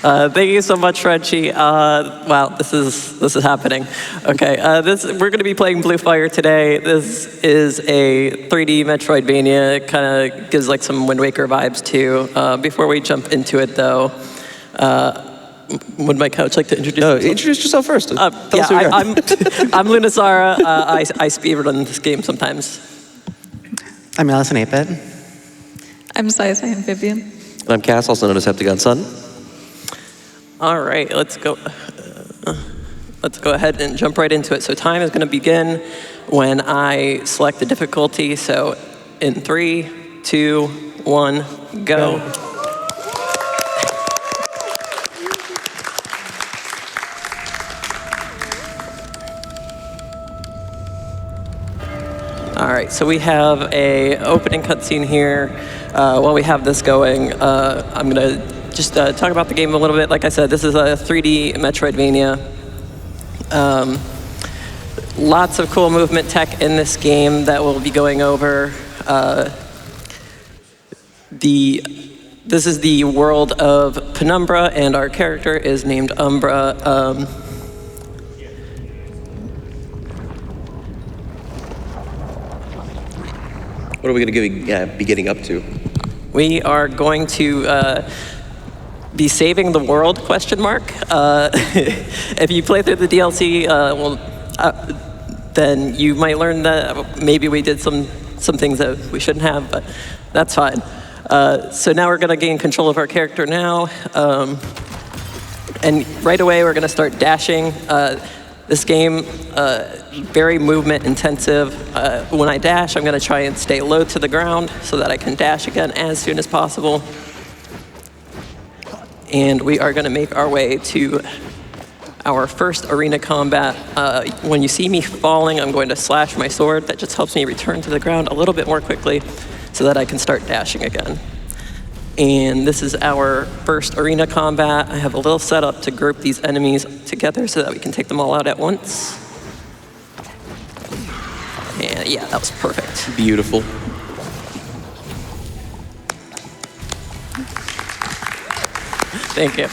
Thank you so much, Frenchie. Wow, this is happening. Okay, we're going to be playing Blue Fire today. This is a 3D Metroidvania. It kind of gives like some Wind Waker vibes too. Before we jump into it, though, would my couch like to introduce? No, introduce yourself first. I'm Lunisara. I speedrun this game sometimes. I'm Allison 8-Bit. I'm cyanphibian. And I'm Cass, also known as heptagonsun. All right, let's go ahead and jump right into it. So time is going to begin when I select the difficulty. So in 3, 2, 1, go. All right, so we have a opening cutscene here. While we have this going, I'm going to just talk about the game a little bit. Like I said, this is a 3D Metroidvania. Lots of cool movement tech in this game that we'll be going over. This is the world of Penumbra, and our character is named Umbra. What are we going to be getting up to? We are going to be saving the world, question mark. If you play through the DLC, then you might learn that maybe we did some things that we shouldn't have, but that's fine. So now we're going to gain control of our character now. And right away, we're going to start dashing. This game, very movement intensive. When I dash, I'm going to try and stay low to the ground so that I can dash again as soon as possible. And we are going to make our way to our first arena combat. When you see me falling, I'm going to slash my sword. That just helps me return to the ground a little bit more quickly so that I can start dashing again. And this is our first arena combat. I have a little setup to group these enemies together so that we can take them all out at once. And yeah, that was perfect. Beautiful. Thank you.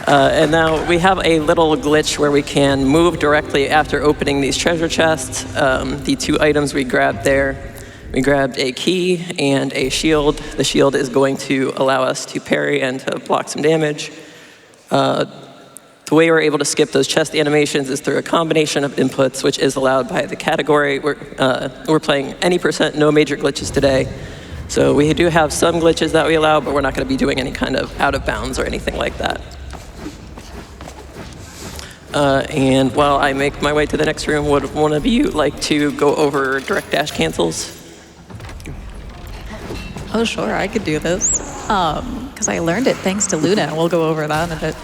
And now we have a little glitch where we can move directly after opening these treasure chests. The two items we grabbed there, we grabbed a key and a shield. The shield is going to allow us to parry and to block some damage. The way we're able to skip those chest animations is through a combination of inputs, which is allowed by the category. We're playing any %, no major glitches today. So we do have some glitches that we allow, but we're not going to be doing any kind of out of bounds or anything like that. And while I make my way to the next room, would one of you like to go over direct dash cancels? Oh, sure, I could do this. Because I learned it thanks to Luna, and we'll go over that in a bit.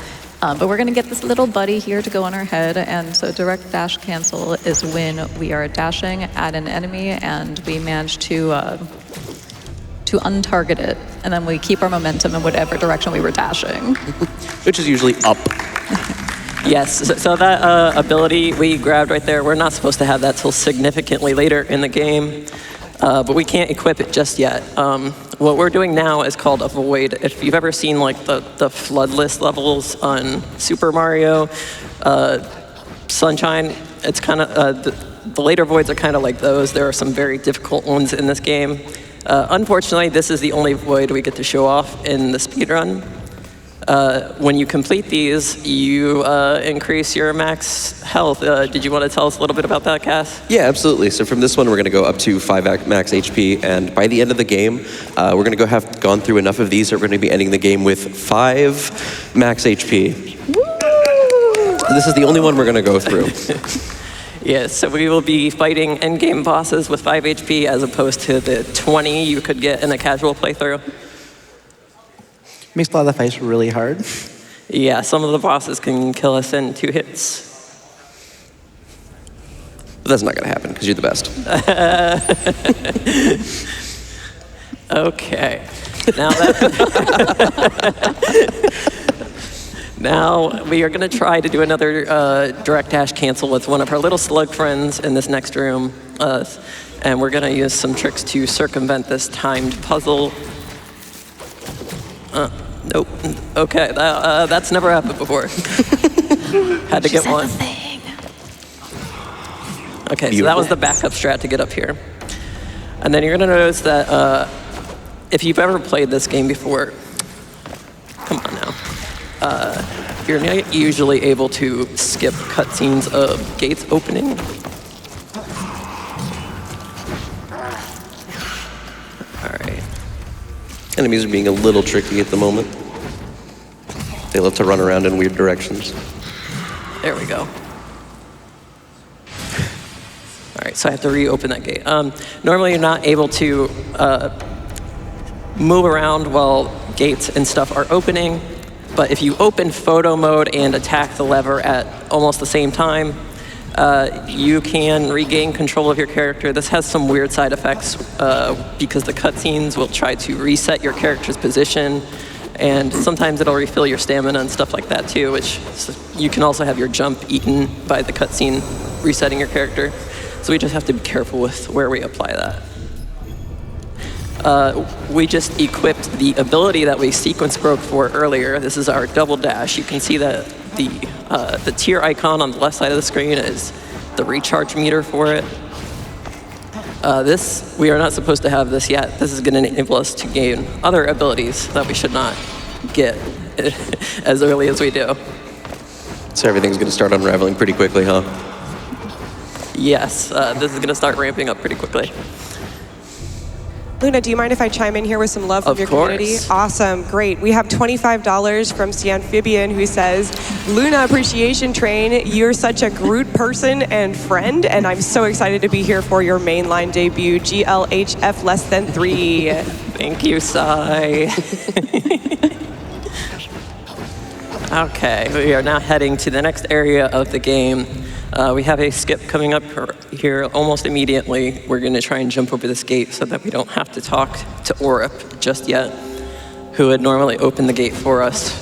But we're going to get this little buddy here to go on our head, and so direct dash cancel is when we are dashing at an enemy and we manage to untarget it, and then we keep our momentum in whatever direction we were dashing. Which is usually up. Yes, so that ability we grabbed right there, we're not supposed to have that till significantly later in the game, but we can't equip it just yet. What we're doing now is called Avoid. If you've ever seen like the floodless levels on Super Mario, Sunshine, it's kind of, the later voids are kind of like those. There are some very difficult ones in this game. Unfortunately, this is the only void we get to show off in the speedrun. When you complete these, you increase your max health. Did you want to tell us a little bit about that, Cass? Yeah, absolutely. So from this one, we're going to go up to 5 max HP, and by the end of the game, we're going to have gone through enough of these that we're going to be ending the game with 5 max HP. Woo! This is the only one we're going to go through. Yes, so we will be fighting endgame bosses with 5 HP as opposed to the 20 you could get in a casual playthrough. Makes a lot of the fights really hard. Yeah, some of the bosses can kill us in 2 hits. But that's not going to happen, because you're the best. Okay. Now we are going to try to do another direct dash cancel with one of our little slug friends in this next room. And we're going to use some tricks to circumvent this timed puzzle. Nope. Okay, that's never happened before. Had to get one. Okay, so that was the backup strat to get up here. And then you're gonna notice that if you've ever played this game before, come on now, you're not usually able to skip cutscenes of gates opening. All right. Enemies are being a little tricky at the moment. They love to run around in weird directions. There we go. All right, so I have to reopen that gate. Normally, you're not able to move around while gates and stuff are opening, but if you open photo mode and attack the lever at almost the same time, you can regain control of your character. This has some weird side effects because the cutscenes will try to reset your character's position, and sometimes it'll refill your stamina and stuff like that too, which you can also have your jump eaten by the cutscene resetting your character. So we just have to be careful with where we apply that. We just equipped the ability that we sequence broke for earlier. This is our double dash. You can see that the tier icon on the left side of the screen is the recharge meter for it. We are not supposed to have this yet. This is going to enable us to gain other abilities that we should not get as early as we do. So everything's going to start unraveling pretty quickly, huh? Yes, this is going to start ramping up pretty quickly. Luna, do you mind if I chime in here with some love from your community? Awesome, great. We have $25 from cyanphibian who says, Luna Appreciation Train, you're such a Groot person and friend, and I'm so excited to be here for your mainline debut, GLHF less than 3. Thank you, Sai. Okay, we are now heading to the next area of the game. We have a skip coming up here almost immediately. We're going to try and jump over this gate so that we don't have to talk to Orup just yet, who would normally open the gate for us.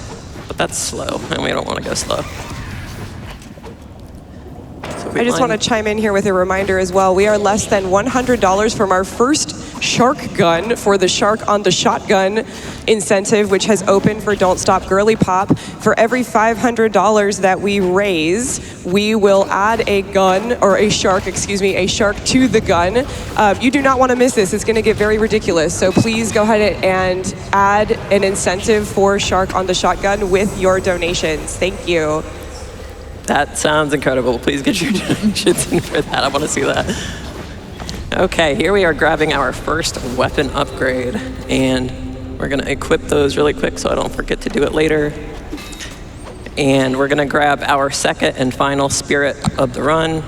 But that's slow, and we don't want to go slow. So I just want to chime in here with a reminder as well. We are less than $100 from our first shark gun for the Shark on the Shotgun incentive, which has opened for Don't Stop Girly Pop. For every $500 that we raise, we will add a gun, or a shark to the gun. You do not want to miss this. It's going to get very ridiculous. So please go ahead and add an incentive for Shark on the Shotgun with your donations. Thank you. That sounds incredible. Please get your donations in for that. I want to see that. Okay, here we are grabbing our first weapon upgrade, and we're going to equip those really quick so I don't forget to do it later. And we're going to grab our second and final spirit of the run.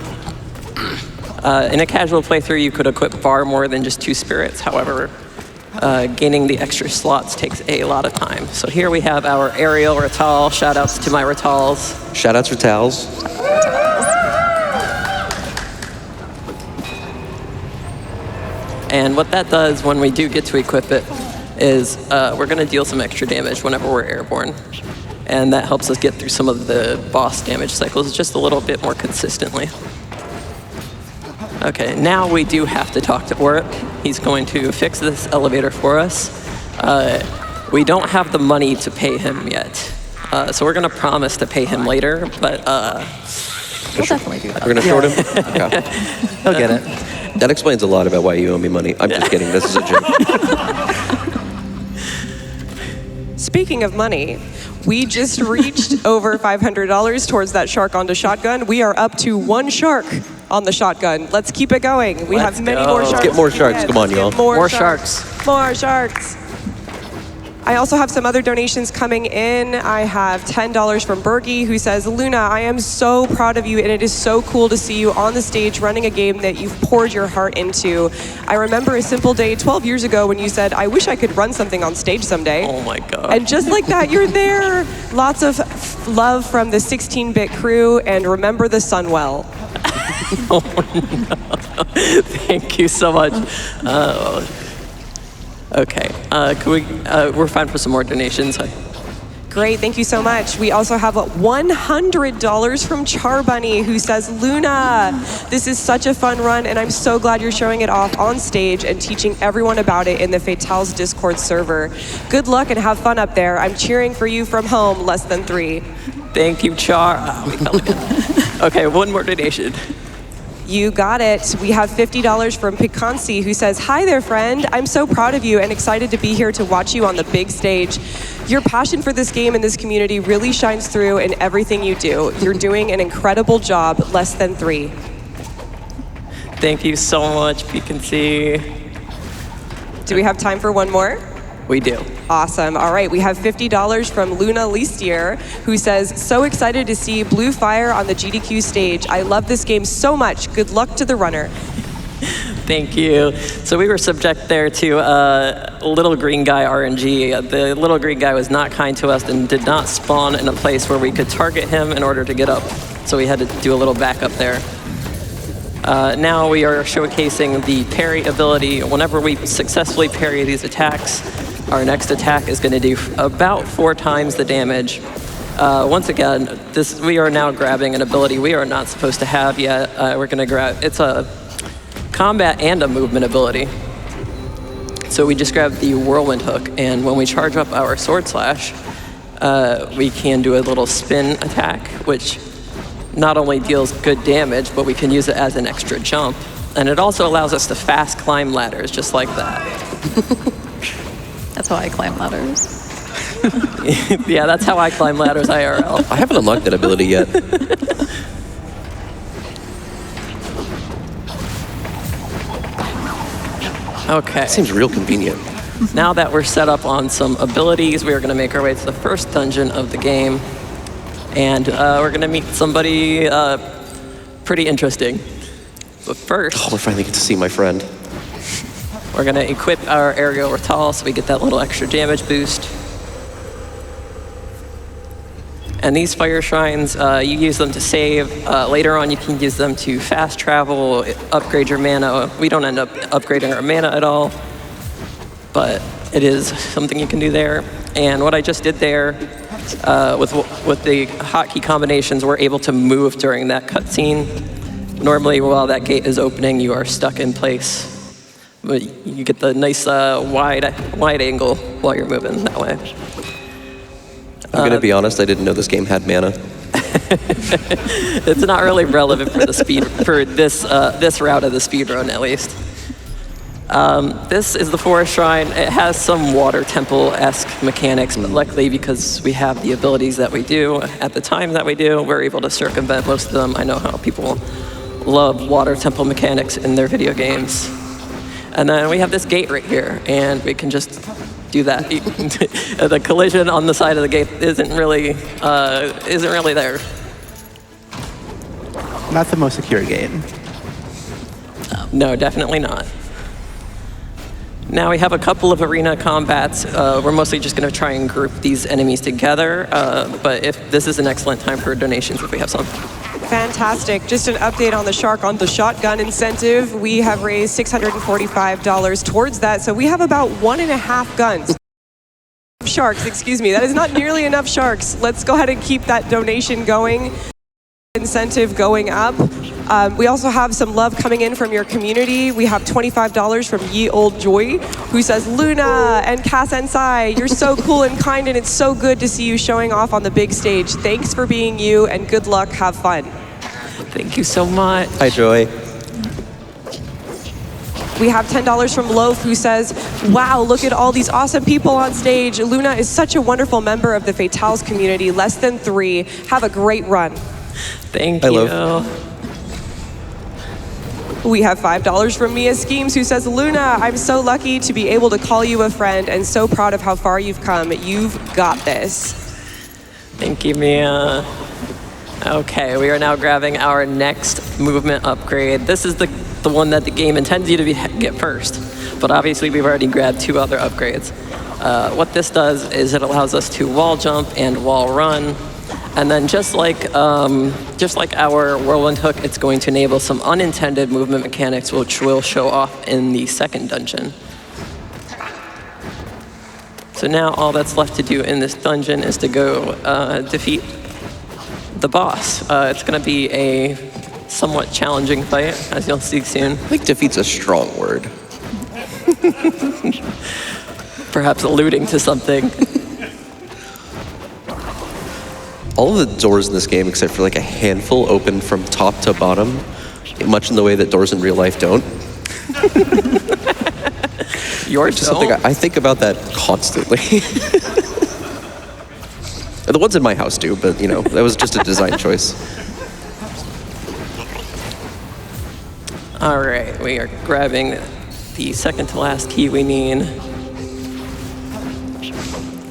In a casual playthrough, you could equip far more than just 2 spirits. However, gaining the extra slots takes a lot of time. So here we have our aerial Ratal. Shout outs to my Ratals. Shout outs Ratals. And what that does when we do get to equip it is we're going to deal some extra damage whenever we're airborne. And that helps us get through some of the boss damage cycles just a little bit more consistently. Okay, now we do have to talk to Orup. He's going to fix this elevator for us. We don't have the money to pay him yet. So we're going to promise to pay him later, but... We'll definitely do that. We're going to short him? Okay. He'll get it. That explains a lot about why you owe me money. I'm just kidding. This is a joke. Speaking of money, we just reached over $500 towards that Shark on the Shotgun. We are up to 1 shark on the shotgun. Let's keep it going. We have many more sharks. Let's get more sharks. Come on, y'all. More sharks. More sharks. I also have some other donations coming in. I have $10 from Bergie, who says, Luna, I am so proud of you, and it is so cool to see you on the stage running a game that you've poured your heart into. I remember a simple day 12 years ago when you said, I wish I could run something on stage someday. Oh my God. And just like that, you're there. Lots of love from the 16-bit crew, and remember the sun well. Oh no. Thank you so much. Okay, can we, we're fine for some more donations. Great, thank you so much. We also have $100 from Charbunny, who says, Luna, this is such a fun run, and I'm so glad you're showing it off on stage and teaching everyone about it in the Fatales Discord server. Good luck and have fun up there. I'm cheering for you from home, less than 3. Thank you, Char. Oh, we fell again. Okay, one more donation. You got it. We have $50 from Picancy, who says, hi there, friend. I'm so proud of you and excited to be here to watch you on the big stage. Your passion for this game and this community really shines through in everything you do. You're doing an incredible job, less than 3. Thank you so much, Picancy. Do we have time for one more? We do. Awesome. All right, we have $50 from Luna Listier, who says, so excited to see Blue Fire on the GDQ stage. I love this game so much. Good luck to the runner. Thank you. So we were subject there to little green guy RNG. The little green guy was not kind to us and did not spawn in a place where we could target him in order to get up. So we had to do a little backup there. Now we are showcasing the parry ability. Whenever we successfully parry these attacks, our next attack is going to do about 4 times the damage. Once again, we are now grabbing an ability we are not supposed to have yet. We're going to grab, it's a combat and a movement ability. So we just grabbed the whirlwind hook, and when we charge up our sword slash, we can do a little spin attack, which not only deals good damage, but we can use it as an extra jump. And it also allows us to fast climb ladders, just like that. That's how I climb ladders. Yeah, that's how I climb ladders IRL. I haven't unlocked that ability yet. Okay. Seems real convenient. Now that we're set up on some abilities, we are going to make our way to the first dungeon of the game. And we're going to meet somebody pretty interesting. But first, Oh, we're finally get to see my friend. we're going to equip our aerial Ratal so we get that little extra damage boost. And these fire shrines, you use them to save. Later on, you can use them to fast travel, upgrade your mana. We don't end up upgrading our mana at all, but it is something you can do there. And what I just did there, with the hotkey combinations, we're able to move during that cutscene. Normally, while that gate is opening, you are stuck in place. But you get the nice wide angle while you're moving that way. I'm going to be honest, I didn't know this game had mana. It's not really relevant for the speed for this route of the speed run, at least. This is the forest shrine. It has some water temple-esque mechanics, but luckily because we have the abilities that we do at the time that we do, we're able to circumvent most of them. I know how people love water temple mechanics in their video games. And then we have this gate right here, and we can just do that. The collision on the side of the gate isn't really there. Not the most secure game. No, definitely not. Now we have a couple of arena combats. We're mostly just going to try and group these enemies together, but if this is an excellent time for donations if we have some. Fantastic. Just an update on the Shark on the Shotgun incentive. We have raised $645 towards that, so we have about 1.5 guns. Sharks, excuse me. That is not nearly enough sharks. Let's go ahead and keep that donation going. Incentive going up. We also have some love coming in from your community. We have $25 from Ye Old Joy, who says, Luna and Cass and Sai, you're so cool and kind, and it's so good to see you showing off on the big stage. Thanks for being you, and good luck. Have fun. Thank you so much. Hi, Joy. We have $10 from Loaf, who says, wow, look at all these awesome people on stage. Luna is such a wonderful member of the Fatales community. Less than 3. Have a great run. Thank Hi, you. Loaf. We have $5 from Mia Schemes, who says, Luna, I'm so lucky to be able to call you a friend and so proud of how far you've come. You've got this. Thank you, Mia. Okay, we are now grabbing our next movement upgrade. This is the one that the game intends you to get first, but obviously we've already grabbed 2 other upgrades. What this does is it allows us to wall jump and wall run, and then just like our whirlwind hook, it's going to enable some unintended movement mechanics, which will show off in the second dungeon. So now all that's left to do in this dungeon is to go defeat the boss. It's going to be a somewhat challenging fight, as you'll see soon. I think defeat's a strong word. Perhaps alluding to something. All of the doors in this game, except for like a handful, open from top to bottom, much in the way that doors in real life don't. Yours Just something I think about that constantly. The ones in my house do, but you know, that was just a design choice. All right, we are grabbing the second to last key we need.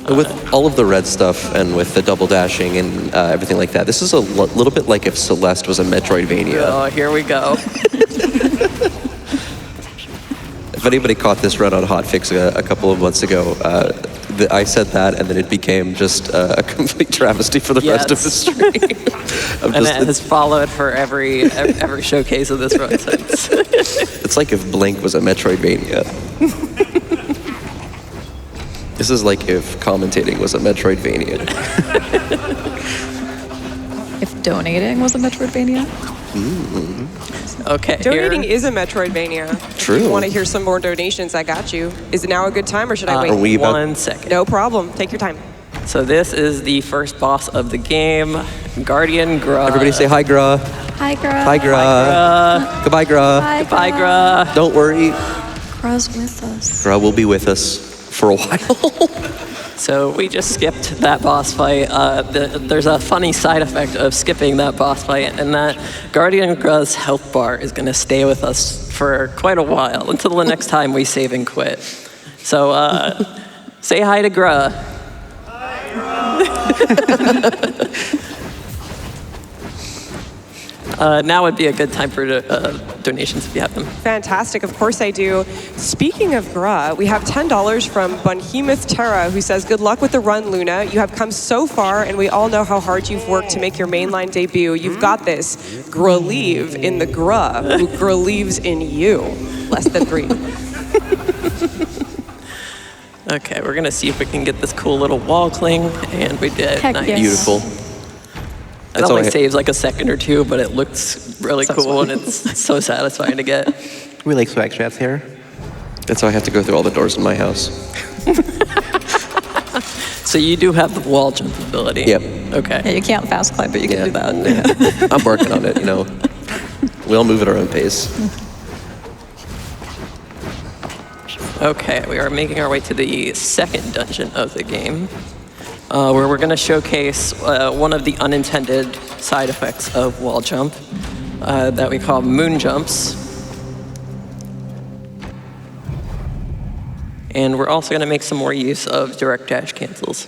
With all of the red stuff and with the double dashing and everything like that, this is a little bit like if Celeste was a Metroidvania. Oh, here we go. If anybody caught this run on Hotfix a couple of months ago, I said that, and then it became just a complete travesty for the rest of the stream. And it has followed for every showcase of this run since. It's like if Blink was a Metroidvania. This is like if commentating was a Metroidvania. If donating was a Metroidvania? Okay. Donating is a Metroidvania. True. If you want to hear some more donations, I got you. Is it now a good time or should I wait? Are we about- 1 second. No problem. Take your time. So this is the first boss of the game, Guardian Gra. Everybody say hi, Gra. Hi, Gra. Hi, Gra. Goodbye, Gra. Hi, Bye, Gra. Don't worry. Gra's with us. Gra will be with us for a while. So we just skipped that boss fight. There's a funny side effect of skipping that boss fight, and that Guardian Gra's health bar is going to stay with us for quite a while, until the next time we save and quit. So say hi to Gra. Now would be a good time for donations if you have them. Fantastic. Of course I do. Speaking of Gra, we have $10 from Bunhemoth Terra, who says, good luck with the run, Luna. You have come so far, and we all know how hard you've worked to make your mainline debut. You've got this. Grelieve in the Gra, who grelieves in you. Less than 3. Okay, we're gonna see if we can get this cool little wall cling, and we did. Heck Nice. yes. Beautiful. It only saves like a second or two, but it looks really So cool, sweet. and it's so satisfying to get. We like swag strats here. That's how I have to go through all the doors in my house. So you do have the wall jump ability. Yep. Yeah, Okay. you can't fast climb, but you can Yeah. do that. Yeah. I'm working on it, you know. We all move at our own pace. Okay, we are making our way to the second dungeon of the game, where we're going to showcase one of the unintended side effects of wall jump that we call moon jumps. And we're also going to make some more use of direct dash cancels.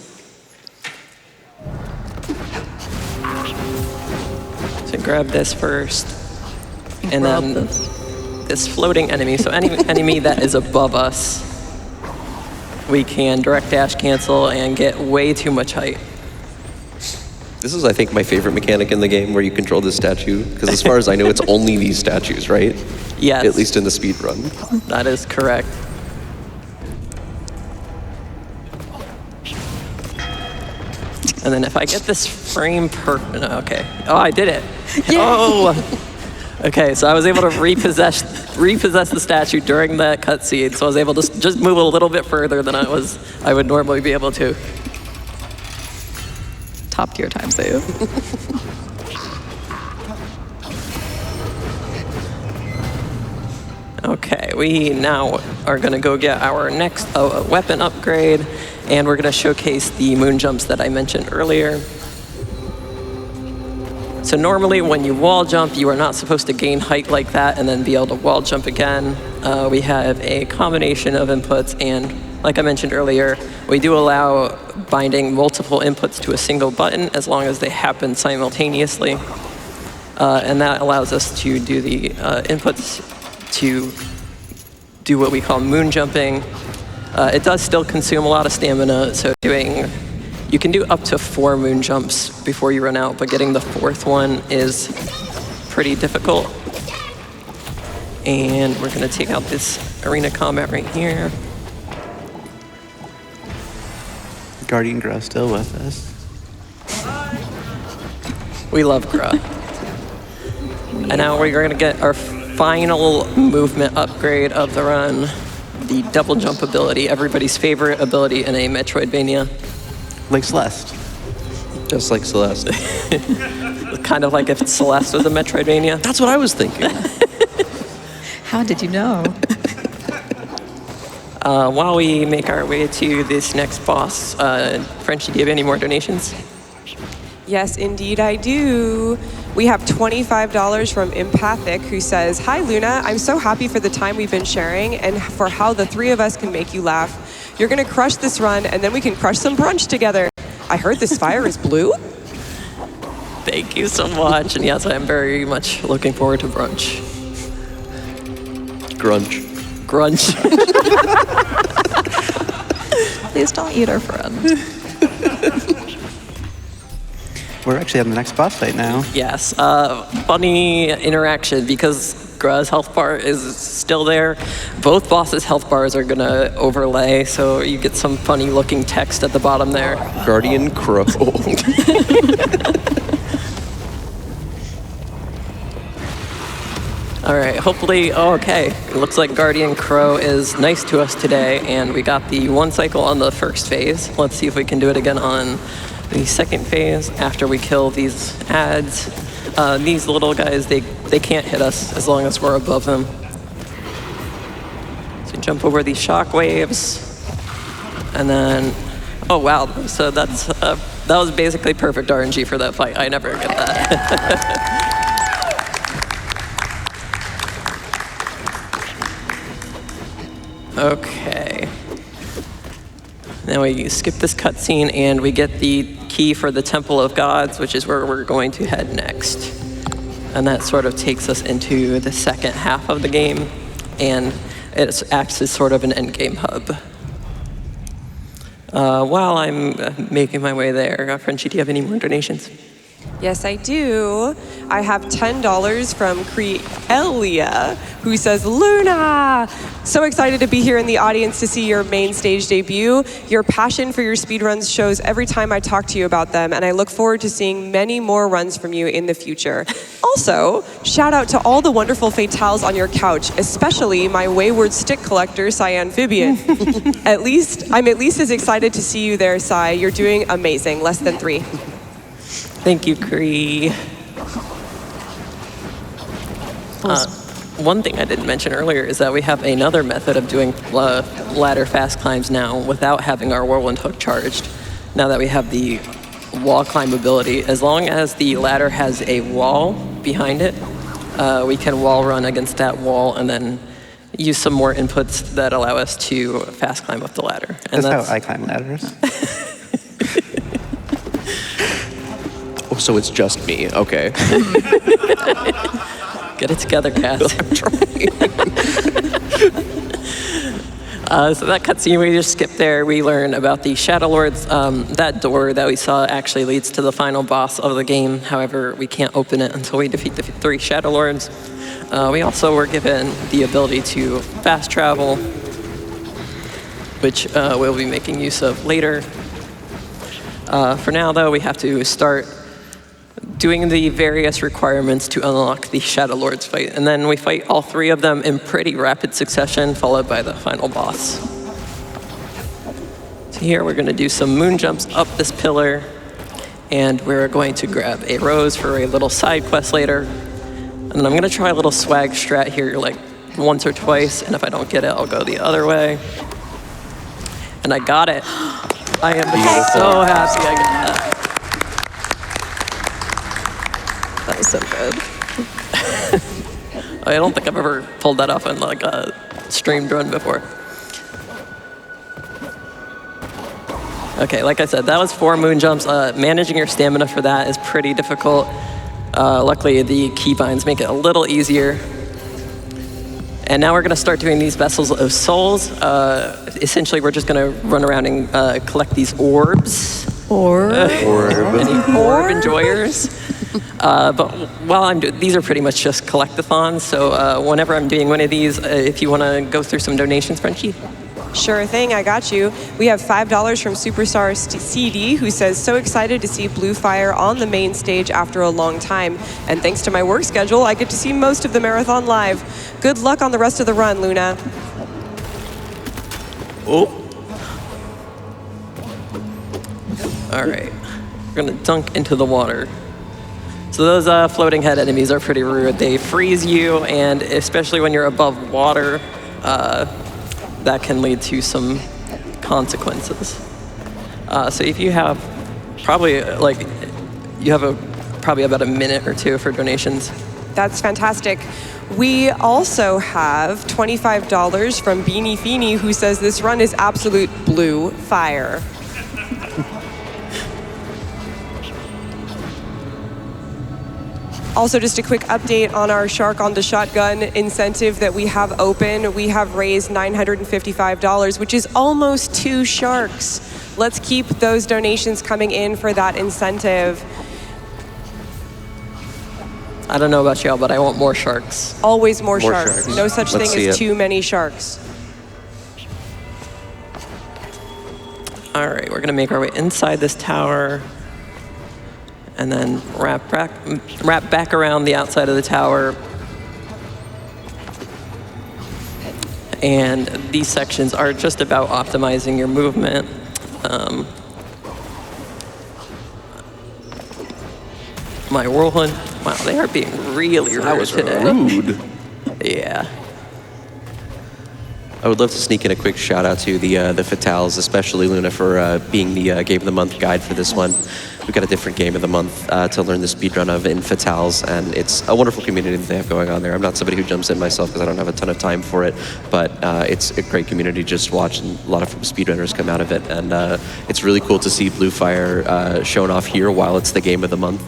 So grab this first, and Grab then this. this floating enemy. So any enemy that is above us, we can direct dash cancel and get way too much height. This is, I think, my favorite mechanic in the game where you control this statue. Because as far as I know, it's only these statues, right? Yes. At least in the speed run. That is correct. And then if I get this frame okay. Oh, I did it. Oh. Okay, so I was able to repossess the statue during that cutscene, so I was able to just move a little bit further than I would normally be able to. Top tier time save. Okay, we now are going to go get our next weapon upgrade, and we're going to showcase the moon jumps that I mentioned earlier. So normally when you wall jump, you are not supposed to gain height like that and then be able to wall jump again. We have a combination of inputs, and like I mentioned earlier, we do allow binding multiple inputs to a single button as long as they happen simultaneously. And that allows us to do the inputs to do what we call moon jumping. It does still consume a lot of stamina, so you can do up to 4 moon jumps before you run out, but getting the 4th one is pretty difficult. And we're gonna take out this arena combat right here. Guardian Grow still with us? We love Gra. And now we're going to get our final movement upgrade of the run, the double jump ability, everybody's favorite ability in a Metroidvania. Like Celeste. Just like Celeste. Kind of like if Celeste was a Metroidvania. That's what I was thinking. How did you know? While we make our way to this next boss, Frenchie, do you have any more donations? Yes, indeed I do. We have $25 from Empathic, who says, "Hi, Luna. I'm so happy for the time we've been sharing and for how the three of us can make you laugh. You're going to crush this run, and then we can crush some brunch together. I heard this fire is blue." Thank you so much. And yes, I'm very much looking forward to brunch. Grunch. Grunch. Please don't eat our friend. We're actually on the next boss fight now. Yes, funny interaction because Gra's health bar is still there. Both bosses' health bars are gonna overlay, so you get some funny looking text at the bottom there. Guardian Crow. All right, hopefully, oh, okay. It looks like Guardian Crow is nice to us today, and we got the one cycle on the first phase. Let's see if we can do it again on the second phase after we kill these ads. These little guys, they can't hit us as long as we're above them. So jump over these shock waves, and then, oh wow, so that was basically perfect RNG for that fight. I never get that. Okay. Now we skip this cutscene and we get the key for the Temple of Gods, which is where we're going to head next. And that sort of takes us into the second half of the game, and it acts as sort of an endgame hub. While I'm making my way there, Frenchie, do you have any more donations? Yes, I do. I have $10 from Creelia, who says, "Luna, so excited to be here in the audience to see your main stage debut. Your passion for your speedruns shows every time I talk to you about them, and I look forward to seeing many more runs from you in the future. Also, shout out to all the wonderful fatales on your couch, especially my wayward stick collector, cyanphibian. I'm at least as excited to see you there, Cy. You're doing amazing. Less than 3. Thank you, Cree. One thing I didn't mention earlier is that we have another method of doing ladder fast climbs now without having our whirlwind hook charged. Now that we have the wall climb ability, as long as the ladder has a wall behind it, we can wall run against that wall and then use some more inputs that allow us to fast climb up the ladder. And That's how I climb ladders. Oh, so it's just me. Okay. Get it together, Cass. I'm trying. So that cutscene we just skipped there, we learn about the Shadow Lords. That door that we saw actually leads to the final boss of the game. However, we can't open it until we defeat the 3 Shadow Lords. We also were given the ability to fast travel, which we'll be making use of later. For now, though, we have to start doing the various requirements to unlock the Shadow Lords fight. And then we fight all 3 of them in pretty rapid succession, followed by the final boss. So here we're gonna do some moon jumps up this pillar, and we're going to grab a rose for a little side quest later. And then I'm gonna try a little swag strat here like once or twice, and if I don't get it, I'll go the other way. And I got it. I am so happy I got that. That was so good. I don't think I've ever pulled that off in like a streamed run before. Okay, like I said, that was 4 moon jumps. Managing your stamina for that is pretty difficult. Luckily, the keybinds make it a little easier. And now we're gonna start doing these vessels of souls. Essentially, we're just gonna run around and collect these orbs. Any orb enjoyers. But while I'm doing, these are pretty much just collectathons. So whenever I'm doing one of these, if you want to go through some donations, Frenchie. Sure thing, I got you. We have $5 from Superstar CD, who says, so excited to see Blue Fire on the main stage after a long time. And thanks to my work schedule, I get to see most of the marathon live. Good luck on the rest of the run, Luna. Oh. All right. We're going to dunk into the water. So those floating head enemies are pretty rude. They freeze you, and especially when you're above water, that can lead to some consequences. So if you have probably probably about a minute or two for donations. That's fantastic. We also have $25 from Beanie Feenie, who says this run is absolute blue fire. Also, just a quick update on our Shark on the Shotgun incentive that we have open. We have raised $955, which is almost 2 sharks. Let's keep those donations coming in for that incentive. I don't know about y'all, but I want more sharks. Always more More sharks. sharks. No such Let's thing see as it. too many sharks. All right, we're gonna make our way inside this tower and then wrap back around the outside of the tower. And these sections are just about optimizing your movement. My whirlwind, wow, they are being really rude today. Rude. Yeah. I would love to sneak in a quick shout out to the Fatals, especially Luna, for being the Game of the Month guide for this one. We've got a different Game of the Month to learn the speedrun of in Fatals, and it's a wonderful community that they have going on there. I'm not somebody who jumps in myself because I don't have a ton of time for it, but it's a great community just to watch, and a lot of speedrunners come out of it, and it's really cool to see Blue Fire shown off here while it's the Game of the Month.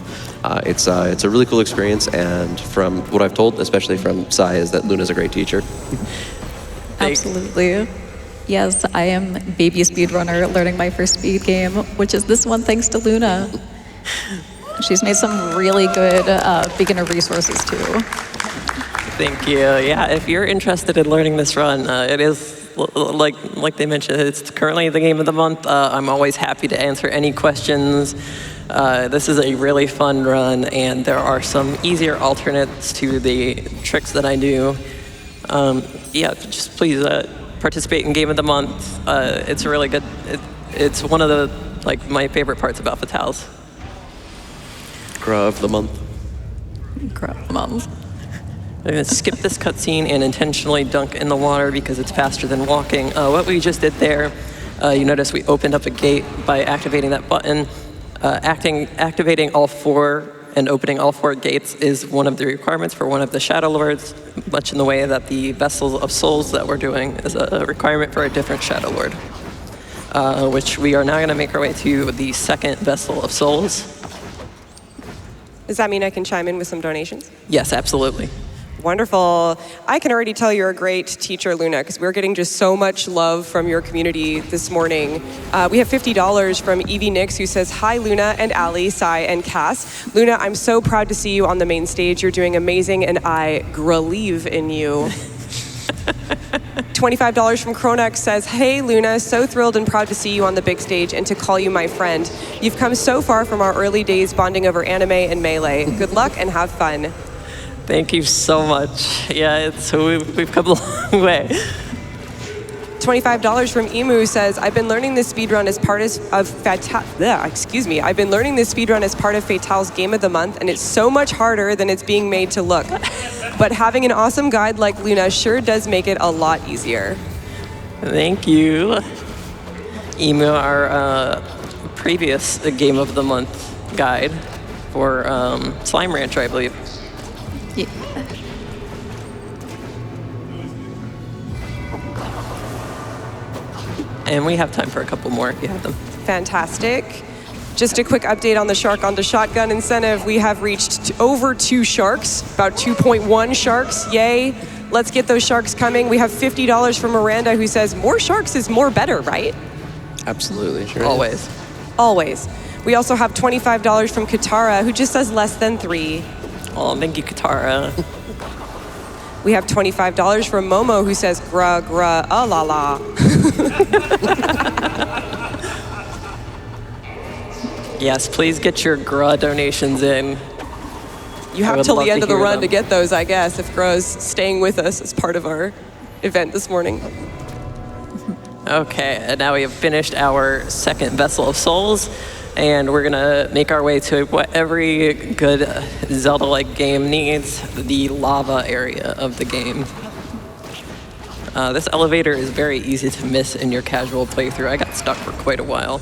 It's a really cool experience, and from what I've told, especially from Sai, is that Luna's a great teacher. Absolutely. Yes, I am baby speedrunner learning my first speed game, which is this one thanks to Luna. She's made some really good beginner resources too. Thank you. Yeah, if you're interested in learning this run, it is, like they mentioned, it's currently the Game of the Month. I'm always happy to answer any questions. This is a really fun run, and there are some easier alternates to the tricks that I do. Yeah, just please participate in Game of the Month. It's really good. It's one of the my favorite parts about Fatals. Gra of the Month. Crap, Mom. I'm gonna skip this cutscene and intentionally dunk in the water because it's faster than walking. What we just did there, you notice we opened up a gate by activating that button. Activating all 4 and opening all 4 gates is one of the requirements for one of the Shadow Lords, much in the way that the Vessels of Souls that we're doing is a requirement for a different Shadow Lord, which we are now going to make our way to the second Vessel of Souls. Does that mean I can chime in with some donations? Yes, absolutely. Wonderful. I can already tell you're a great teacher, Luna, because we're getting just so much love from your community this morning. We have $50 from Evie Nix, who says, hi, Luna and Ali, Sai, and Cass. Luna, I'm so proud to see you on the main stage. You're doing amazing, and I believe in you. $25 from Cronex says, hey, Luna, so thrilled and proud to see you on the big stage and to call you my friend. You've come so far from our early days bonding over anime and Melee. Good luck and have fun. Thank you so much. Yeah, we've come a long way. $25 from Emu says, I've been learning this speedrun as part of I've been learning this speedrun as part of Fatal's Game of the Month, and it's so much harder than it's being made to look. But having an awesome guide like Luna sure does make it a lot easier. Thank you. Emu, our previous Game of the Month guide for Slime Rancher, I believe. Yeah. And we have time for a couple more if you have them. Fantastic. Just a quick update on the Shark on the Shotgun incentive. We have reached over 2 sharks, about 2.1 sharks. Yay. Let's get those sharks coming. We have $50 from Miranda, who says, more sharks is more better, right? Absolutely, sure. Always. Always. We also have $25 from Katara, who just says less than 3. Oh, thank you, Katara. We have $25 from Momo, who says, gra, gra, la la. Yes, please get your GRA donations in. You I have would till love the end to of the hear run them. to get those, I guess, if GRA's staying with us as part of our event this morning. Okay, and now we have finished our second Vessel of Souls, and we're gonna make our way to what every good Zelda-like game needs, the lava area of the game. This elevator is very easy to miss in your casual playthrough. I got stuck for quite a while.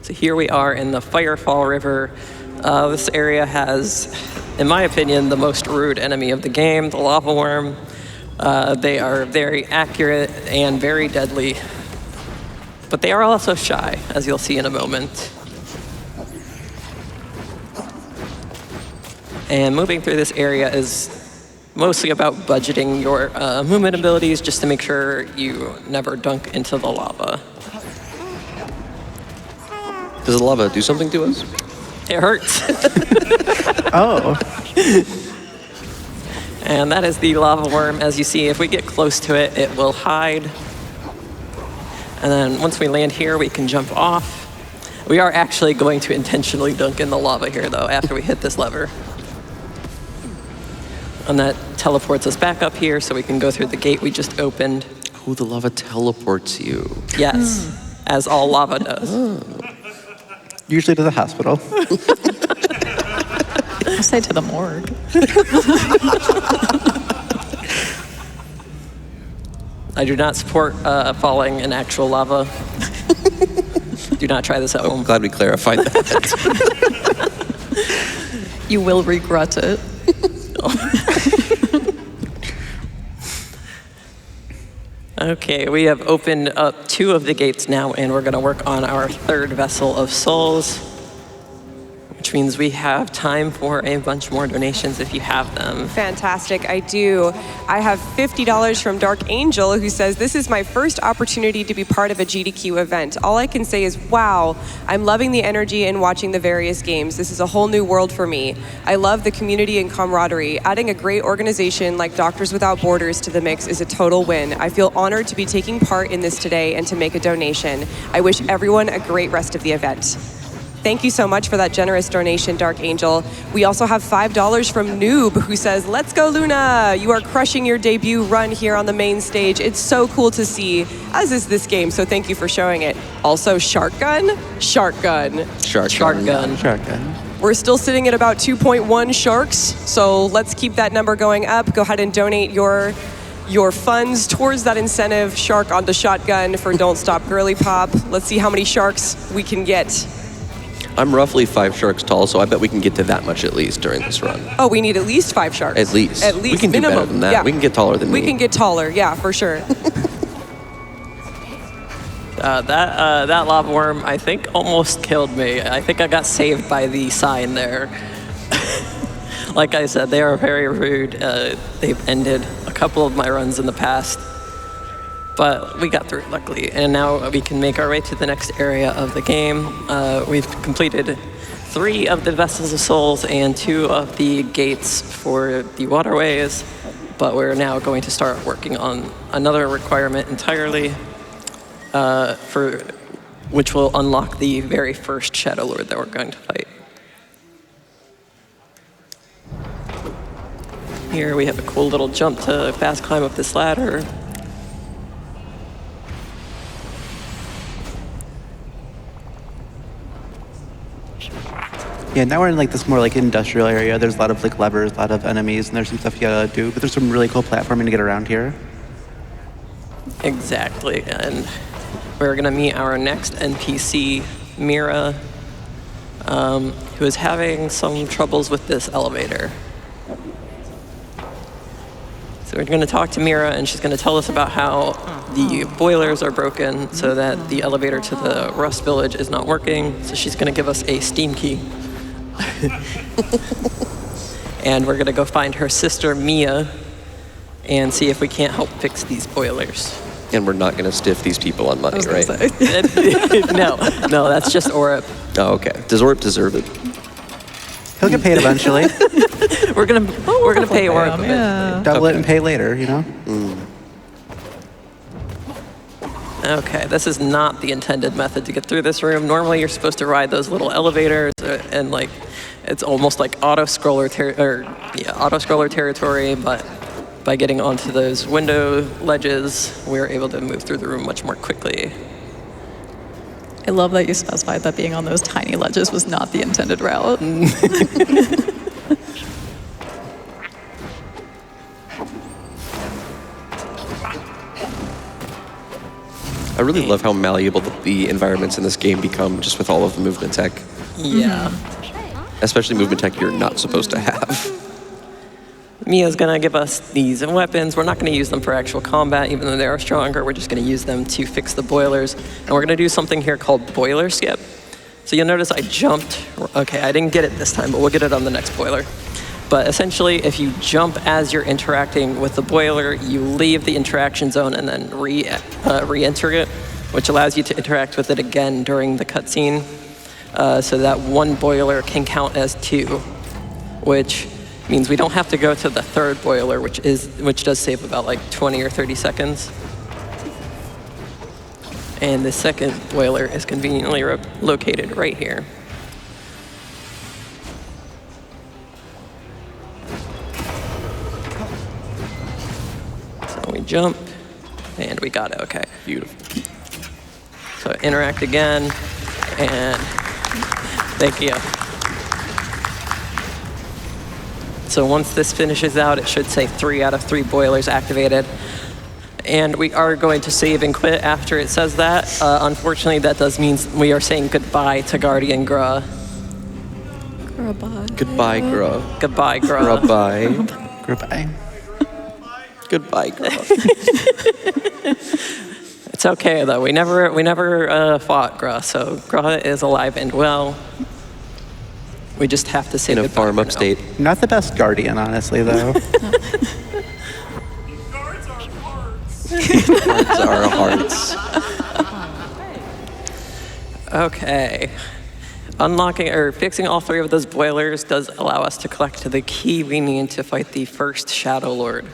So here we are in the Firefall River. This area has, in my opinion, the most rude enemy of the game, the lava worm. They are very accurate and very deadly, but they are also shy, as you'll see in a moment. And moving through this area is mostly about budgeting your movement abilities just to make sure you never dunk into the lava. Does the lava do something to us? It hurts. Oh. And that is the lava worm. As you see, if we get close to it, it will hide. And then once we land here, we can jump off. We are actually going to intentionally dunk in the lava here, though, after we hit this lever. And that teleports us back up here so we can go through the gate we just opened. Oh, the lava teleports you. Yes, as all lava does. Usually to the hospital. I'll say to the morgue. I do not support falling in actual lava. Do not try this at home. Glad we clarified that. You will regret it. Okay, we have opened up 2 of the gates now, and we're going to work on our third Vessel of Souls, which means we have time for a bunch more donations if you have them. Fantastic, I do. I have $50 from Dark Angel, who says, this is my first opportunity to be part of a GDQ event. All I can say is, wow, I'm loving the energy and watching the various games. This is a whole new world for me. I love the community and camaraderie. Adding a great organization like Doctors Without Borders to the mix is a total win. I feel honored to be taking part in this today and to make a donation. I wish everyone a great rest of the event. Thank you so much for that generous donation, Dark Angel. We also have $5 from Noob, who says, let's go, Luna. You are crushing your debut run here on the main stage. It's so cool to see, as is this game, so thank you for showing it. Also, Shark Gun? Shark Gun. Shark gun. Shotgun. We're still sitting at about 2.1 sharks, so let's keep that number going up. Go ahead and donate your funds towards that incentive, Shark on the Shotgun for Don't Stop Girly Pop. Let's see how many sharks we can get. I'm roughly 5 sharks tall, so I bet we can get to that much at least during this run. Oh, we need at least 5 sharks. At least. At least, We can minimum. do better than that. Yeah. We can get taller than me. We can get taller, yeah, for sure. That lava worm, I think, almost killed me. I think I got saved by the sign there. Like I said, they are very rude. They've ended a couple of my runs in the past. But we got through it, luckily. And now we can make our way to the next area of the game. We've completed 3 of the Vessels of Souls and 2 of the gates for the waterways. But we're now going to start working on another requirement entirely, which will unlock the very first Shadow Lord that we're going to fight. Here we have a cool little jump to fast climb up this ladder. Yeah, now we're in like this more like industrial area. There's a lot of like levers, a lot of enemies, and there's some stuff you gotta do. But there's some really cool platforming to get around here. Exactly, and we're gonna meet our next NPC, Mira, who is having some troubles with this elevator. So we're gonna talk to Mira, and she's gonna tell us about how the boilers are broken so that the elevator to the Rust Village is not working. So she's gonna give us a Steam key. And we're gonna go find her sister, Mia, and see if we can't help fix these boilers. And we're not going to stiff these people on money, right? No, that's just Orip. Oh, okay. Does Orip deserve it? He'll get paid eventually. We're gonna pay Oracle. Yeah. Double it and pay later, you know? Okay, this is not the intended method to get through this room. Normally, you're supposed to ride those little elevators, and like, it's almost like auto-scroller territory. But by getting onto those window ledges, we're able to move through the room much more quickly. I love that you specified that being on those tiny ledges was not the intended route. I really love how malleable the environments in this game become just with all of the movement tech. Yeah. Especially movement tech you're not supposed to have. Mia's gonna give us these weapons. We're not gonna use them for actual combat, even though they are stronger. We're just gonna use them to fix the boilers. And we're gonna do something here called boiler skip. So you'll notice I jumped. Okay, I didn't get it this time, but we'll get it on the next boiler. But essentially, if you jump as you're interacting with the boiler, you leave the interaction zone and then re-enter it, which allows you to interact with it again during the cutscene. So that one boiler can count as two, which means we don't have to go to the third boiler, which does save about like 20 or 30 seconds. And the second boiler is conveniently located right here. So we jump, and we got it, okay. Beautiful. So interact again, and thank you. So once this finishes out, it should say 3 out of 3 boilers activated. And we are going to save and quit after it says that. Unfortunately, that does mean we are saying goodbye to Guardian Gra. Goodbye, Gra. Goodbye, Gra. Goodbye. Goodbye. Goodbye, Gra. It's okay though. We never fought Gra, so Gra is alive and well. We just have to say In a goodbye farm for now. upstate. Not the best guardian, honestly, though. Hearts are hearts. Okay. Unlocking or fixing all 3 of those boilers does allow us to collect the key we need to fight the first Shadow Lord.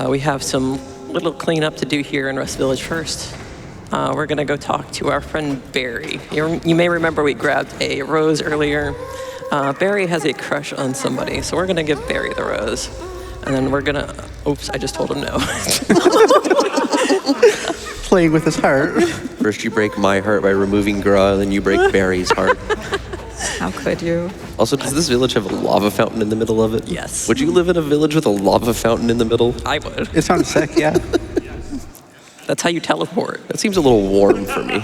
We have some little cleanup to do here in Rust Village first. We're gonna go talk to our friend Barry. You may remember we grabbed a rose earlier. Barry has a crush on somebody, so we're gonna give Barry the rose. And then we're gonna, oops, I just told him no. Playing with his heart. First you break my heart by removing Gra, then you break Barry's heart. How could you? Also, does this village have a lava fountain in the middle of it? Yes. Would you live in a village with a lava fountain in the middle? I would. It sounds sick, yeah. That's how you teleport. That seems a little warm for me.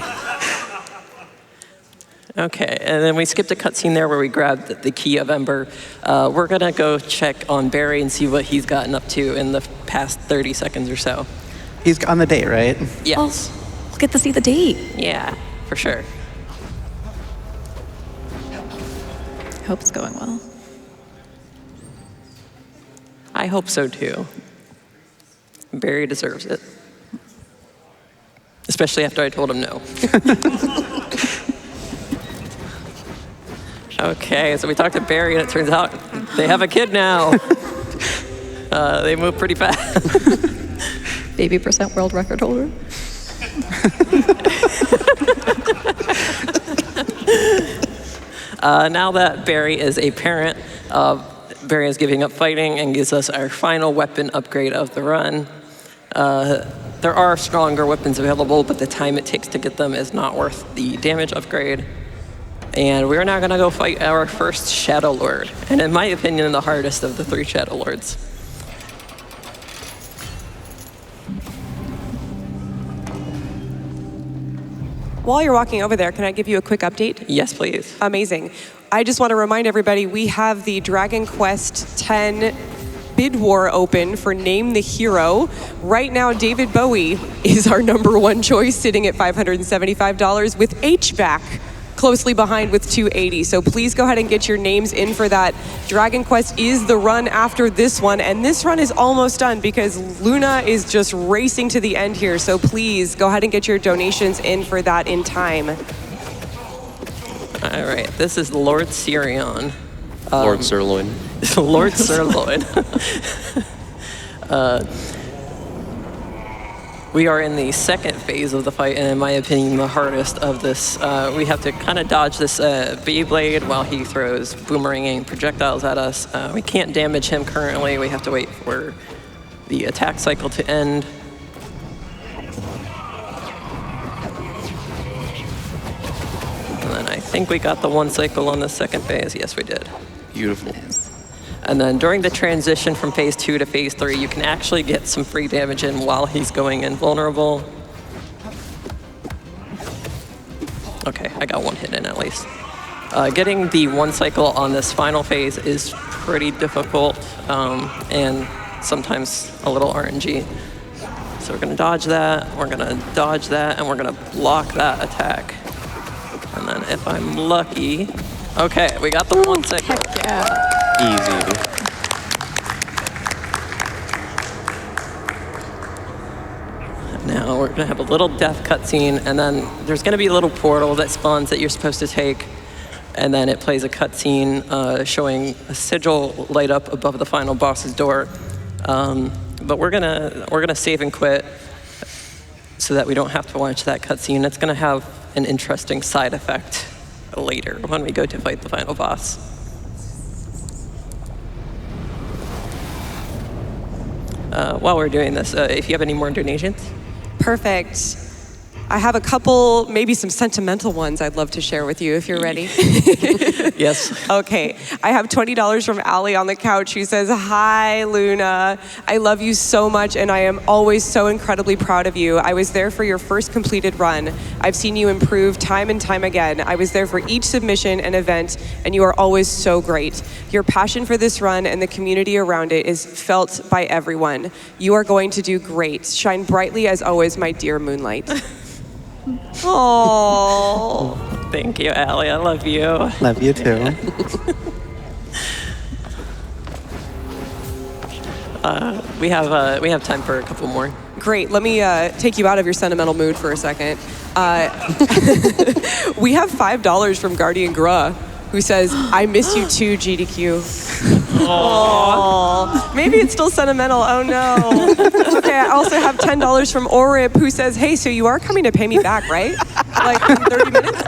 Okay, and then we skipped a cutscene there where we grabbed the key of Ember. We're gonna go check on Barry and see what he's gotten up to in the past 30 seconds or so. He's on the date, right? Yes. We'll get to see the date. Yeah, for sure. Hope it's going well. I hope so too. Barry deserves it. Especially after I told him no. Okay, so we talked to Barry and it turns out they have a kid now. They move pretty fast. Baby % world record holder. Now that Barry is a parent, Barry is giving up fighting and gives us our final weapon upgrade of the run. There are stronger weapons available, but the time it takes to get them is not worth the damage upgrade. And we're now gonna go fight our first Shadow Lord. And in my opinion, the hardest of the 3 Shadow Lords. While you're walking over there, can I give you a quick update? Yes, please. Amazing. I just want to remind everybody, we have the Dragon Quest X bid war open for Name the Hero. Right now, David Bowie is our #1 choice, sitting at $575 with HVAC closely behind with $280. So please go ahead and get your names in for that. Dragon Quest is the run after this one, and this run is almost done because Luna is just racing to the end here. So please go ahead and get your donations in for that in time. All right, this is Lord Sirion. Lord Sirloin. Lord Sirloin. We are in the second phase of the fight, and in my opinion, the hardest of this. We have to kind of dodge this Beyblade while he throws boomeranging projectiles at us. We can't damage him currently. We have to wait for the attack cycle to end. And then I think we got the one cycle on the second phase. Yes, we did. Beautiful. And then during the transition from phase 2 to phase 3, you can actually get some free damage in while he's going invulnerable. Okay, I got one hit in at least. Getting the one cycle on this final phase is pretty difficult and sometimes a little RNG. So we're gonna dodge that, we're gonna dodge that, and we're gonna block that attack. And then if I'm lucky, okay, we got the one cycle. Heck yeah. Easy. Now we're gonna have a little death cutscene, and then there's gonna be a little portal that spawns that you're supposed to take, and then it plays a cutscene showing a sigil light up above the final boss's door. But we're gonna save and quit so that we don't have to watch that cutscene. It's gonna have an interesting side effect later when we go to fight the final boss. While we're doing this, if you have any more donations. Perfect. I have a couple, maybe some sentimental ones I'd love to share with you if you're ready. Yes. Okay, I have $20 from Allie on the couch who says, "Hi, Luna. I love you so much and I am always so incredibly proud of you. I was there for your first completed run. I've seen you improve time and time again. I was there for each submission and event and you are always so great. Your passion for this run and the community around it is felt by everyone. You are going to do great. Shine brightly as always, my dear Moonlight." Oh. Thank you, Allie. I love you. Love you too. We have time for a couple more. Great. Let me take you out of your sentimental mood for a second. We have $5 from Guardian Gra, who says, "I miss you too, GDQ." Oh, maybe it's still sentimental. Oh no. Okay, I also have $10 from Orip, who says, "Hey, so you are coming to pay me back, right? Like in 30 minutes?"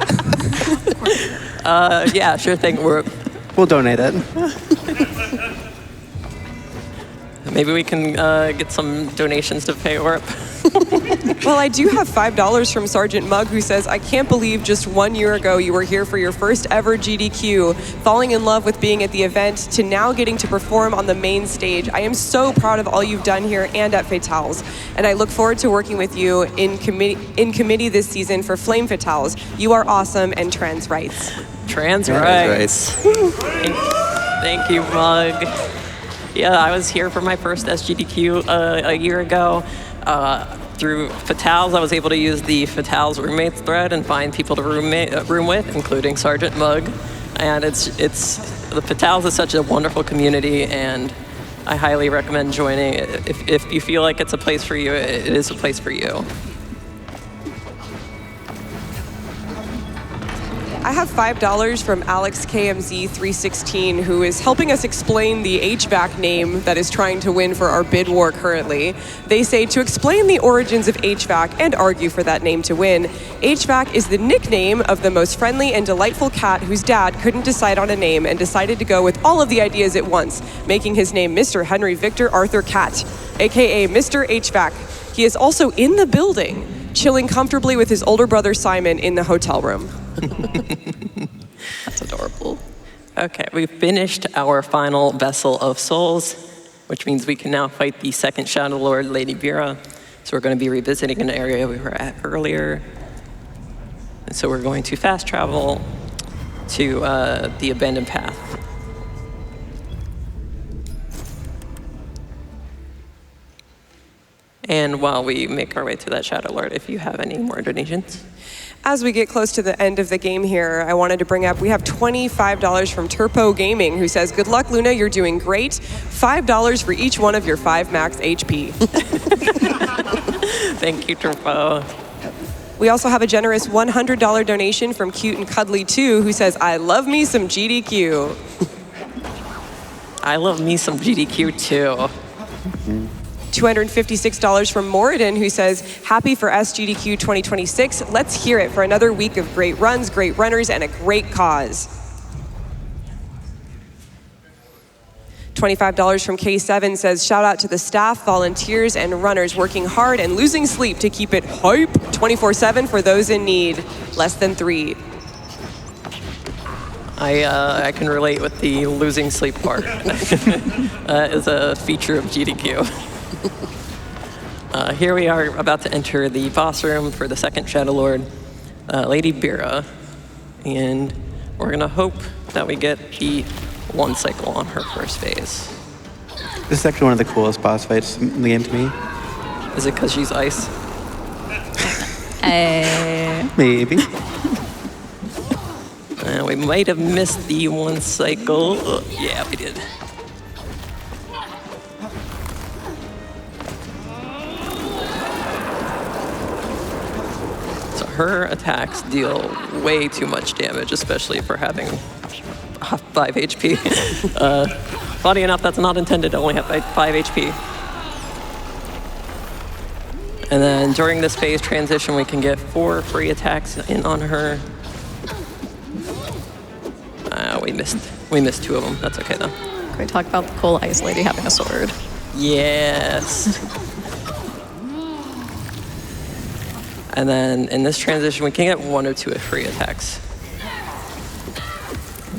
Yeah, sure thing. We'll donate it. Maybe we can get some donations to pay Orp. Well, I do have $5 from Sergeant Mug, who says, "I can't believe just 1 year ago you were here for your first ever GDQ, falling in love with being at the event to now getting to perform on the main stage. I am so proud of all you've done here and at Fatales, and I look forward to working with you in committee this season for Flame Fatales. You are awesome and trans rights." Trans rights. Thank you, Mug. Yeah, I was here for my first SGDQ a year ago. Through Fatales, I was able to use the Fatales roommates thread and find people to room with, including Sergeant Mug. And the Fatales is such a wonderful community, and I highly recommend joining. If you feel like it's a place for you, it is a place for you. I have $5 from Alex KMZ316, who is helping us explain the HVAC name that is trying to win for our bid war currently. They say, to explain the origins of HVAC and argue for that name to win, HVAC is the nickname of the most friendly and delightful cat whose dad couldn't decide on a name and decided to go with all of the ideas at once, making his name Mr. Henry Victor Arthur Cat, aka Mr. HVAC. He is also in the building, chilling comfortably with his older brother Simon in the hotel room. That's adorable. Okay, we've finished our final Vessel of Souls, which means we can now fight the second Shadow Lord, Lady Vera. So we're going to be revisiting an area we were at earlier. And so we're going to fast travel to the Abandoned Path. And while we make our way to that Shadow Lord, if you have any more donations. As we get close to the end of the game here, I wanted to bring up, we have $25 from Turpo Gaming, who says, "Good luck, Luna, you're doing great. $5 for each one of your 5 max HP." Thank you, Turpo. We also have a generous $100 donation from Cute and Cuddly 2, who says, "I love me some GDQ." I love me some GDQ too. $256 from Moradin, who says, happy for SGDQ 2026. Let's hear it for another week of great runs, great runners, and a great cause. $25 from K7 says, shout out to the staff, volunteers, and runners working hard and losing sleep to keep it hype 24/7 for those in need. Less than 3. I can relate with the losing sleep part. Is a feature of GDQ. Here we are about to enter the boss room for the second Shadow Lord, Lady Bira. And we're going to hope that we get the 1 cycle on her first phase. This is actually one of the coolest boss fights in the game to me. Is it because she's ice? Maybe. We might have missed the 1 cycle. Yeah, we did. So her attacks deal way too much damage, especially for having 5 HP. Funny enough, that's not intended to only have 5 HP. And then during this phase transition, we can get 4 free attacks in on her. We missed 2 of them. That's okay though. Can we talk about the cool ice lady having a sword? Yes. And then in this transition, we can get 1 or 2 free attacks.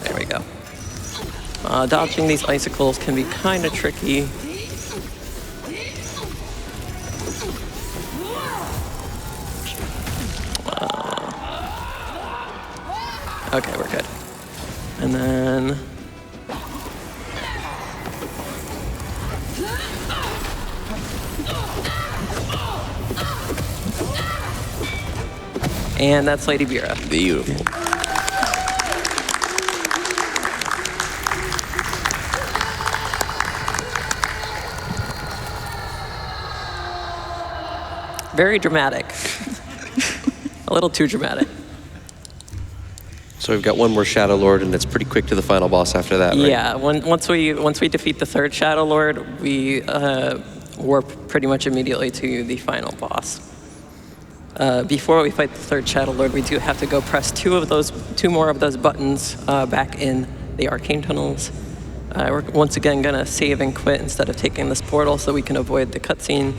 There we go. Dodging these icicles can be kind of tricky. Okay, we're good. And then... And that's Lady Bira. Beautiful. Very dramatic. A little too dramatic. So we've got 1 more Shadow Lord, and it's pretty quick to the final boss after that, right? Yeah, once we defeat the 3rd Shadow Lord, we warp pretty much immediately to the final boss. Before we fight the 3rd Shadow Lord, we do have to go press 2 more of those buttons back in the arcane tunnels. We're once again gonna save and quit instead of taking this portal so we can avoid the cutscene.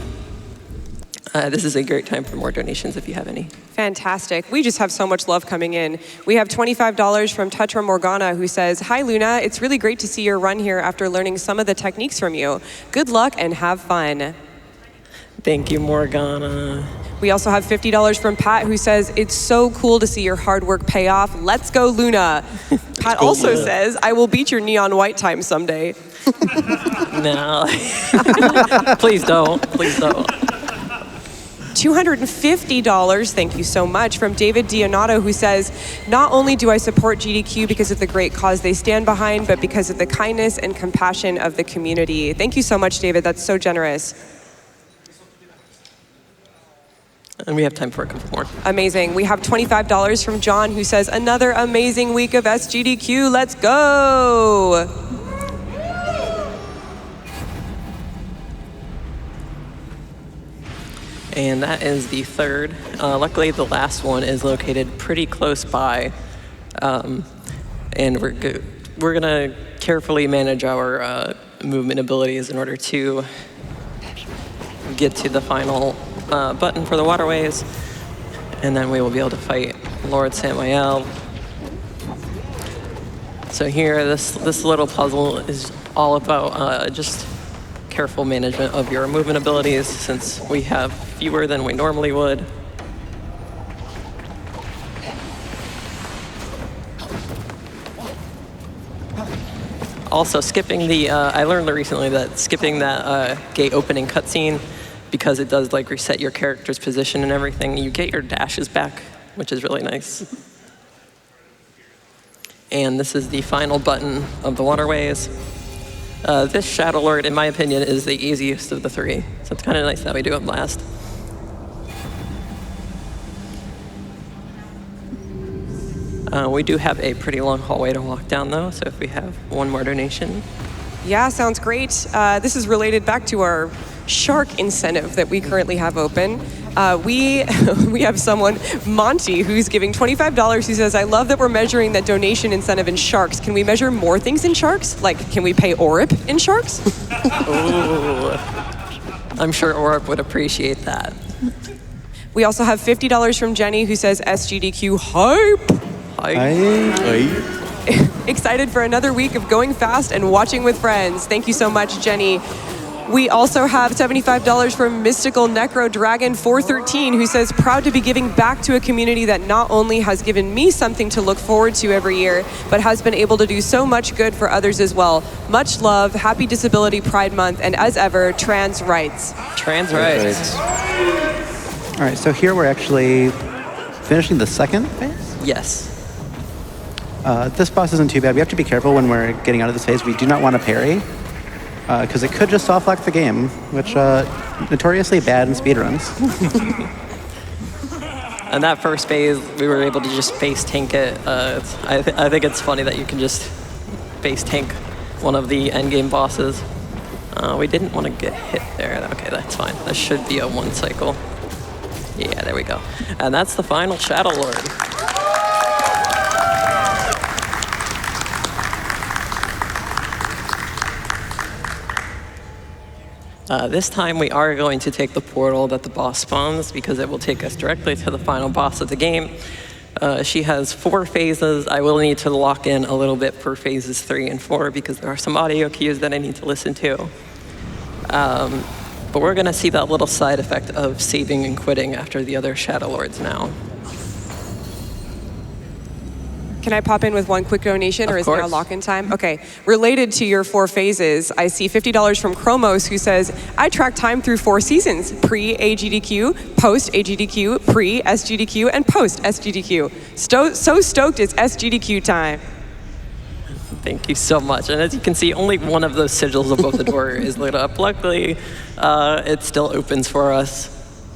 This is a great time for more donations if you have any. Fantastic. We just have so much love coming in. We have $25 from Tetra Morgana, who says, hi Luna, it's really great to see your run here after learning some of the techniques from you. Good luck and have fun. Thank you, Morgana. We also have $50 from Pat, who says, it's so cool to see your hard work pay off. Let's go, Luna. Pat also says, I will beat your neon white time someday. No. Please don't. Please don't. $250, thank you so much, from David Dionato, who says, not only do I support GDQ because of the great cause they stand behind, but because of the kindness and compassion of the community. Thank you so much, David. That's so generous. And we have time for a couple more. Amazing. We have $25 from John, who says, another amazing week of SGDQ. Let's go. And that is the 3rd. Luckily, the last one is located pretty close by. And we're gonna carefully manage our movement abilities in order to get to the final button for the waterways. And then we will be able to fight Lord Samael. So here, this little puzzle is all about just careful management of your movement abilities, since we have fewer than we normally would. Also, skipping the, I learned recently that skipping that gate opening cutscene, because it does like reset your character's position and everything, you get your dashes back, which is really nice. And this is the final button of the waterways. This Shadow Lord, in my opinion, is the easiest of the 3. So it's kind of nice that we do it last. We do have a pretty long hallway to walk down though, so if we have 1 more donation. Yeah, sounds great. This is related back to our shark incentive that we currently have open. We we have someone, Monty, who's giving $25. Who says, "I love that we're measuring that donation incentive in sharks. Can we measure more things in sharks? Like, can we pay ORIP in sharks?" Ooh. I'm sure Orb would appreciate that. We also have $50 from Jenny, who says, "SGDQ hype." Excited for another week of going fast and watching with friends. Thank you so much, Jenny. We also have $75 from Mystical Necro Dragon 413, who says, "Proud to be giving back to a community that not only has given me something to look forward to every year, but has been able to do so much good for others as well. Much love, happy Disability Pride Month, and as ever, trans rights." Trans rights. All right, so here we're actually finishing the second phase. Yes. This boss isn't too bad. We have to be careful when we're getting out of this phase. We do not want to parry, because it could just soft lock the game, which notoriously bad in speedruns. And that first phase, we were able to just face tank it. I think it's funny that you can just face tank one of the endgame bosses. We didn't want to get hit there. Okay, that's fine. That should be a one cycle. Yeah, there we go. And that's the final Shadow Lord. This time we are going to take the portal that the boss spawns because it will take us directly to the final boss of the game. She has 4 phases. I will need to lock in a little bit for phases 3 and 4 because there are some audio cues that I need to listen to. But we're gonna see that little side effect of saving and quitting after the other Shadow Lords now. Can I pop in with one quick donation, or Of is there a course. lock-in time? Okay. Related to your 4 phases, I see $50 from Chromos, who says, "I track time through 4 seasons: pre-AGDQ, post-AGDQ, pre-SGDQ, and post-SGDQ. So stoked it's SGDQ time." Thank you so much. And as you can see, only one of those sigils above the door is lit up. Luckily, it still opens for us.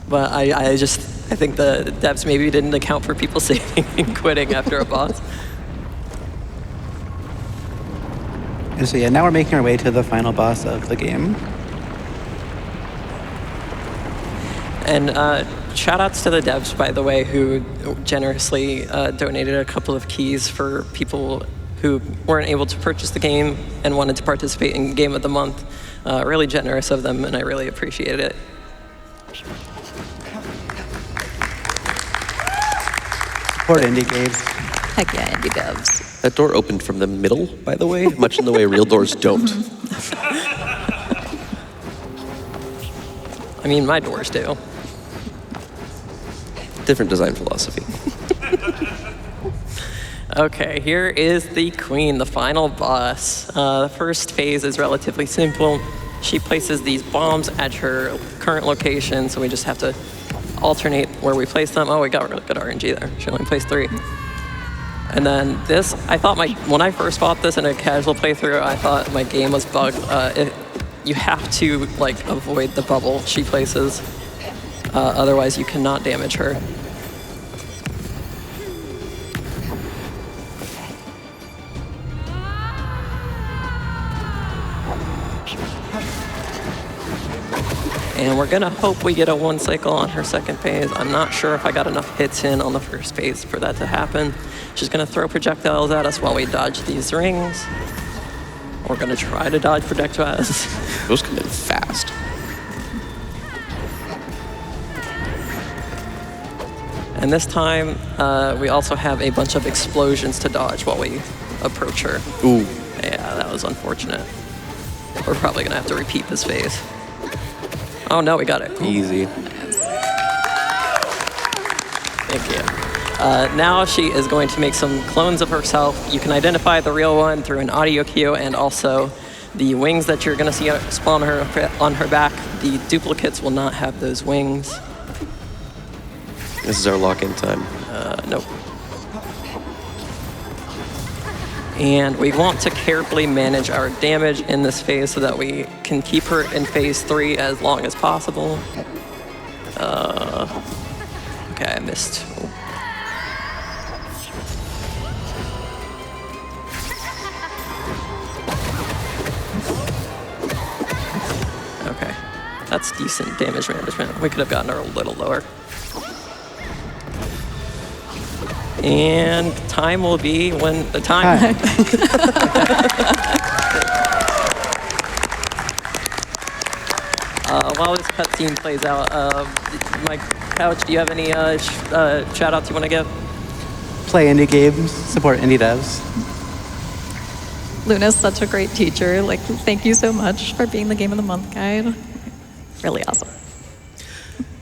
But I think the devs maybe didn't account for people saving and quitting after a boss. And so yeah, now we're making our way to the final boss of the game. And shout outs to the devs, by the way, who generously donated a couple of keys for people who weren't able to purchase the game and wanted to participate in Game of the Month. Really generous of them, and I really appreciate it. Support indie games. Heck yeah, indie devs. That door opened from the middle, by the way, much in the way real doors don't. I mean, my doors do. Different design philosophy. Okay, here is the queen, the final boss. The first phase is relatively simple. She places these bombs at her current location, so we just have to alternate where we place them. Oh, we got really good RNG there. She only placed 3. And then this, I thought when I first bought this in a casual playthrough, I thought my game was bugged. You have to like avoid the bubble she places, otherwise you cannot damage her. And we're gonna hope we get a 1 cycle on her second phase. I'm not sure if I got enough hits in on the first phase for that to happen. She's gonna throw projectiles at us while we dodge these rings. We're gonna try to dodge projectiles. Those come in fast. And this time, we also have a bunch of explosions to dodge while we approach her. Ooh. Yeah, that was unfortunate. We're probably gonna have to repeat this phase. Oh no, we got it. Easy. Thank you. Now she is going to make some clones of herself. You can identify the real one through an audio cue, and also the wings that you're going to see spawn on her back. The duplicates will not have those wings. This is our lock-in time. Nope. And we want to carefully manage our damage in this phase so that we can keep her in phase 3 as long as possible. Okay, I missed. That's decent damage management. We could have gotten her a little lower. And time will be when the time. While this cutscene plays out, my couch, do you have any shout outs you want to give? Play indie games, support indie devs. Luna's such a great teacher. Like, thank you so much for being the Game of the Month guide. Really awesome.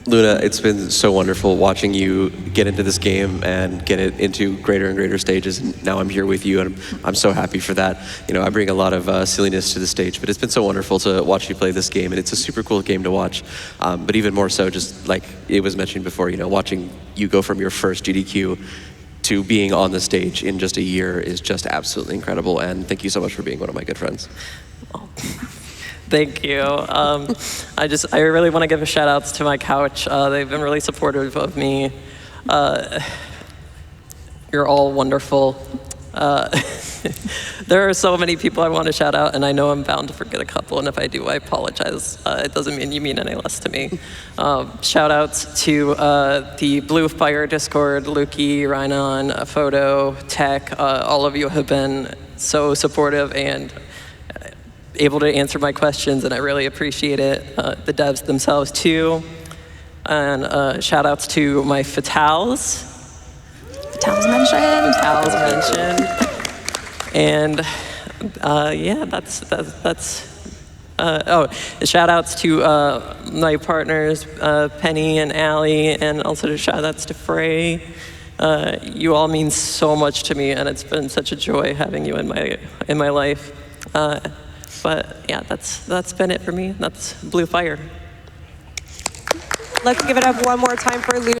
Luna, it's been so wonderful watching you get into this game and get it into greater and greater stages. And now I'm here with you, and I'm so happy for that. You know, I bring a lot of silliness to the stage, but it's been so wonderful to watch you play this game, and it's a super cool game to watch. But even more so, just like it was mentioned before, you know, watching you go from your first GDQ to being on the stage in just a year is just absolutely incredible. And thank you so much for being one of my good friends. Thank you. I really want to give a shout out to my couch. They've been really supportive of me. You're all wonderful. There are so many people I want to shout out, and I know I'm bound to forget a couple, and if I do, I apologize. It doesn't mean you mean any less to me. Shout outs to the Blue Fire Discord, Lukey, Rhinon, Photo, Tech. All of you have been so supportive and able to answer my questions, and I really appreciate it. The devs themselves too. And shout outs to my fatals. Fatals mentioned. Fatals mentioned. And yeah, that's shout outs to my partners, Penny and Allie, and also to shout outs to Frey. You all mean so much to me, and it's been such a joy having you in my life. But yeah, that's been it for me. That's Blue Fire. Let's give it up one more time for Luna.